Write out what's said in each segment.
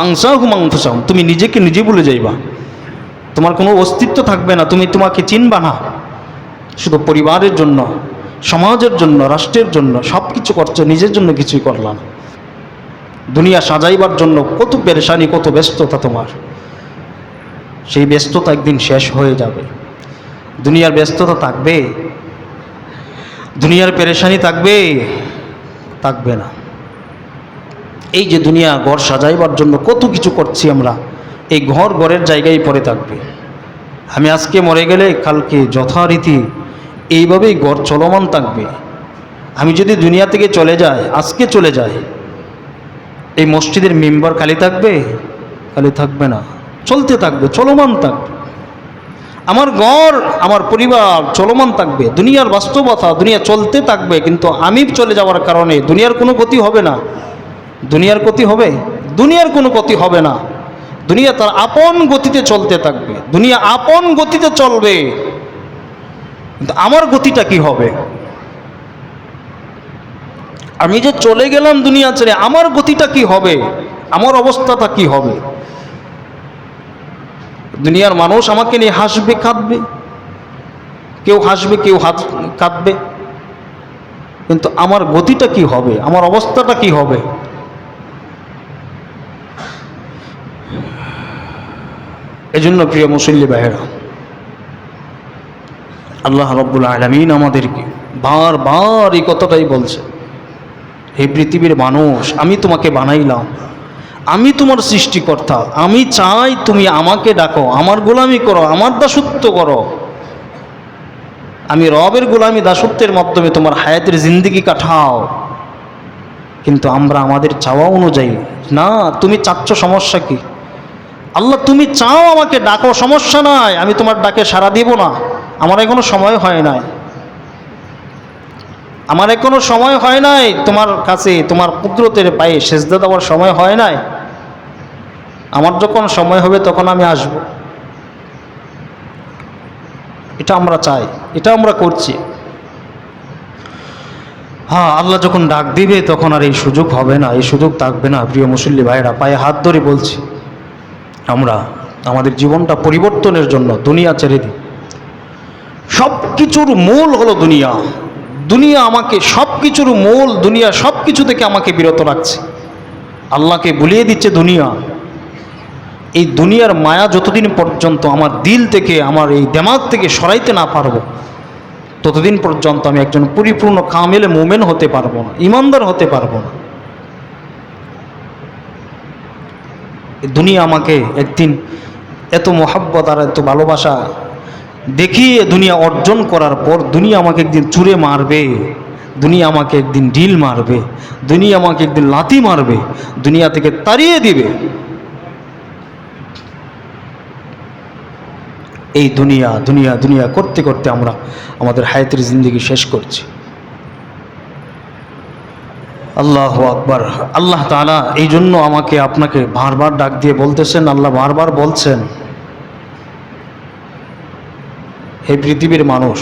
আনসাহুম আনফুসাহুম, তুমি নিজেকে নিজে ভুলে যাইবা, তোমার কোনো অস্তিত্ব থাকবে না, তুমি তোমাকে চিনবা না। শুধু পরিবারের জন্য, সমাজের জন্য, রাষ্ট্রের জন্য সব কিছু করছো, নিজের জন্য কিছুই করলাম। দুনিয়া সাজাইবার জন্য কত পেরেশানি, কত ব্যস্ততা তোমার, সেই ব্যস্ততা একদিন শেষ হয়ে যাবে। দুনিয়ার ব্যস্ততা থাকবে, দুনিয়ার পেরেশানি থাকবে? থাকবে না। এই যে দুনিয়া ঘর সাজাইবার জন্য কত কিছু করছি আমরা, এই ঘরের জায়গায় পড়ে থাকবে। আমি আজকে মরে গেলে কালকে যথারীতি এইভাবেই ঘর চলমান থাকবে। আমি যদি দুনিয়া থেকে চলে যাই, আজকে চলে যাই, এই মসজিদের মেম্বার খালি থাকবে? খালি থাকবে না, চলতে থাকবে, চলমান থাকবে। আমার ঘর, আমার পরিবার চলমান থাকবে। দুনিয়ার বাস্তবতা, দুনিয়া চলতে থাকবে, কিন্তু আমি চলে যাওয়ার কারণে দুনিয়ার কোনো ক্ষতি হবে না। দুনিয়ার ক্ষতি হবে? দুনিয়ার কোনো ক্ষতি হবে না। দুনিয়া তার আপন গতিতে চলতে থাকবে, দুনিয়া আপন গতিতে চলবে, কিন্তু আমার গতিটা কি হবে? আমি যে চলে গেলাম দুনিয়া ছেড়ে, আমার গতিটা কি হবে? আমার অবস্থাটা কি হবে? দুনিয়ার মানুষ আমাকে নিয়ে হাসবে, কাঁদবে, কেউ হাসবে, কেউ কাঁদবে, কিন্তু আমার গতিটা কি হবে? আমার অবস্থাটা কি হবে? এজন্য প্রিয় মুসল্লি ভাইয়েরা, আল্লাহ রাব্বুল আলামিন আমাদেরকে বারবার এই কথাটাই বলছে, হে পৃথিবীর মানুষ, আমি তোমাকে বানাইলাম, আমি তোমার সৃষ্টিকর্তা, আমি চাই তুমি আমাকে ডাকো, আমার গোলামি করো, আমার দাসত্ব করো। আমি রবের গোলামি দাসত্বের মাধ্যমে তোমার হায়াতের জিন্দেগি কাটাও। কিন্তু আমরা আমাদের চাওয়া অনুযায়ী না, তুমি চাচ্ছ, সমস্যা কি? আল্লাহ তুমি চাও আমাকে ডাকো, সমস্যা নাই, আমি তোমার ডাকে সাড়া দিব না, আমার এখনো সময় হয় নাই, আমার এখনো সময় হয় নাই তোমার কাছে তোমার কুদরতের পায়ে সেজদা দেওয়ার সময় হয় নাই, আমার যখন সময় হবে তখন আমি আসব। এটা আমরা চাই, এটা আমরা করছি। হ্যাঁ, আল্লাহ যখন ডাক দিবে তখন আর এই সুযোগ হবে না, এই সুযোগ থাকবে না। প্রিয় মুসল্লি ভাইরা, পায়ে হাত ধরে বলছি, আমরা আমাদের জীবনটা পরিবর্তনের জন্য দুনিয়া ছেড়ে দিই। সব কিছুর মূল হলো দুনিয়া। দুনিয়া আমাকে সব কিছুর মূল, দুনিয়া সব কিছু থেকে আমাকে বিরত রাখছে, আল্লাহকে ভুলিয়ে দিচ্ছে দুনিয়া। এই দুনিয়ার মায়া যতদিন পর্যন্ত আমার দিল থেকে, আমার এই দিমাগ থেকে সরাইতে না পারবো, ততদিন পর্যন্ত আমি একজন পরিপূর্ণ কামেল মুমিন হতে পারবো না, ইমানদার হতে পারবো না। দুনিয়া আমাকে একদিন এত মোহাব্বত আর এত ভালোবাসা দেখিয়ে দুনিয়া অর্জন করার পর দুনিয়া আমাকে একদিন চুরে মারবে, দুনিয়া আমাকে একদিন ঢিল মারবে, দুনিয়া আমাকে একদিন লাথি মারবে, দুনিয়া থেকে তাড়িয়ে দিবে। এই দুনিয়া দুনিয়া দুনিয়া করতে করতে আমরা আমাদের হায়াতের জিন্দেগি শেষ করছি। আল্লাহু আকবার। আল্লাহ তাআলা এই জন্য আমাকে আপনাকে বারবার ডাক দিয়ে বলতেছেন, আল্লাহ বারবার বলছেন, হে পৃথিবীর মানুষ,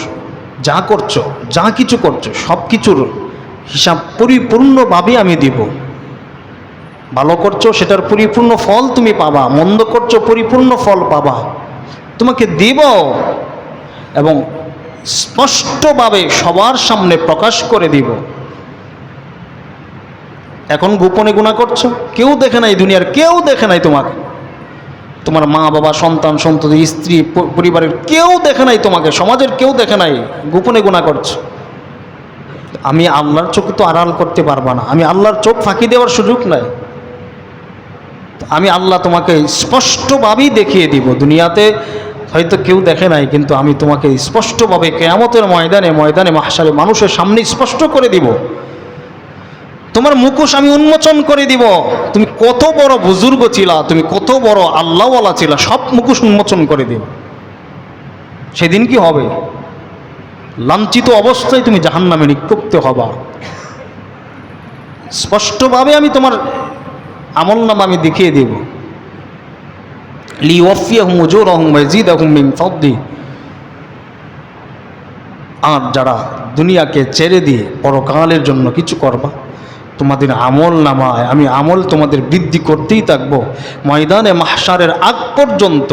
যা করছো, যা কিছু করছো, সব কিছুর হিসাব পরিপূর্ণভাবে আমি দিব। ভালো করছো সেটার পরিপূর্ণ ফল তুমি পাবা, মন্দ করছো পরিপূর্ণ ফল পাবা, তোমাকে দিব, এবং স্পষ্টভাবে সবার সামনে প্রকাশ করে দিব। এখন গোপনে গুনাহ করছো, কেউ দেখে নাই, দুনিয়ার কেউ দেখে নাই তোমাকে, তোমার মা বাবা, সন্তান সন্ততি, স্ত্রী, পরিবারের কেউ দেখে নাই তোমাকে, সমাজের কেউ দেখে নাই, গোপনে গুনাহ করছো। আমি আল্লাহর চোখ তো আড়াল করতে পারবা না, আমি আল্লাহর চোখ ফাঁকি দেওয়ার সুযোগ নাই। আমি আল্লাহ তোমাকে স্পষ্টভাবেই দেখিয়ে দিব। দুনিয়াতে হয়তো কেউ দেখে নাই, কিন্তু আমি তোমাকে স্পষ্টভাবে কিয়ামতের ময়দানে, ময়দানে মাহশারে মানুষের সামনে স্পষ্ট করে দিব। তোমার মুখোশ আমি উন্মোচন করে দিব। তুমি কত বড় বুজুর্গ ছিলা, তুমি কত বড় আল্লাহওয়ালা ছিলা, সব মুখোশ উন্মোচন করে দিব। সেদিন কি হবে? লাঞ্ছিত অবস্থায় তুমি জাহান্নামে নিক্ষিপ্ত হবা। স্পষ্টভাবে আমি তোমার আমলনামা আমি দেখিয়ে দেব। লিওয়াফিয়াহুম উজুরাহুম ওয়া ইয়াজিদাহুম মিন ফাদলি। আর যারা দুনিয়াকে ছেড়ে দিয়ে পরকালের জন্য কিছু করবা, তোমাদের আমল নামায় আমি আমল তোমাদের বৃদ্ধি করতেই থাকবো। ময়দানে মাহশারের আগ পর্যন্ত,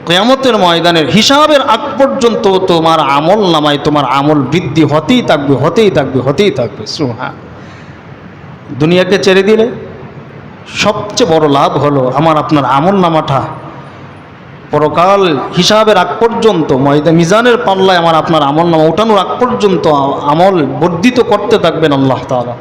কিয়ামতের ময়দানের হিসাবের আগ পর্যন্ত তোমার আমল নামায় তোমার আমল বৃদ্ধি হতেই থাকবে, হতেই থাকবে, হতেই থাকবে। সুবহান। দুনিয়াকে ছেড়ে দিলে সবচেয়ে বড় লাভ হলো আমার আপনার আমল নামাটা পরকাল হিসাবের আগ পর্যন্ত, মিজানের পাল্লায় আমার আপনার আমল নামা ওঠানোর আগ পর্যন্ত আমল বর্ধিত করতে থাকবেন আল্লাহ তাআলা।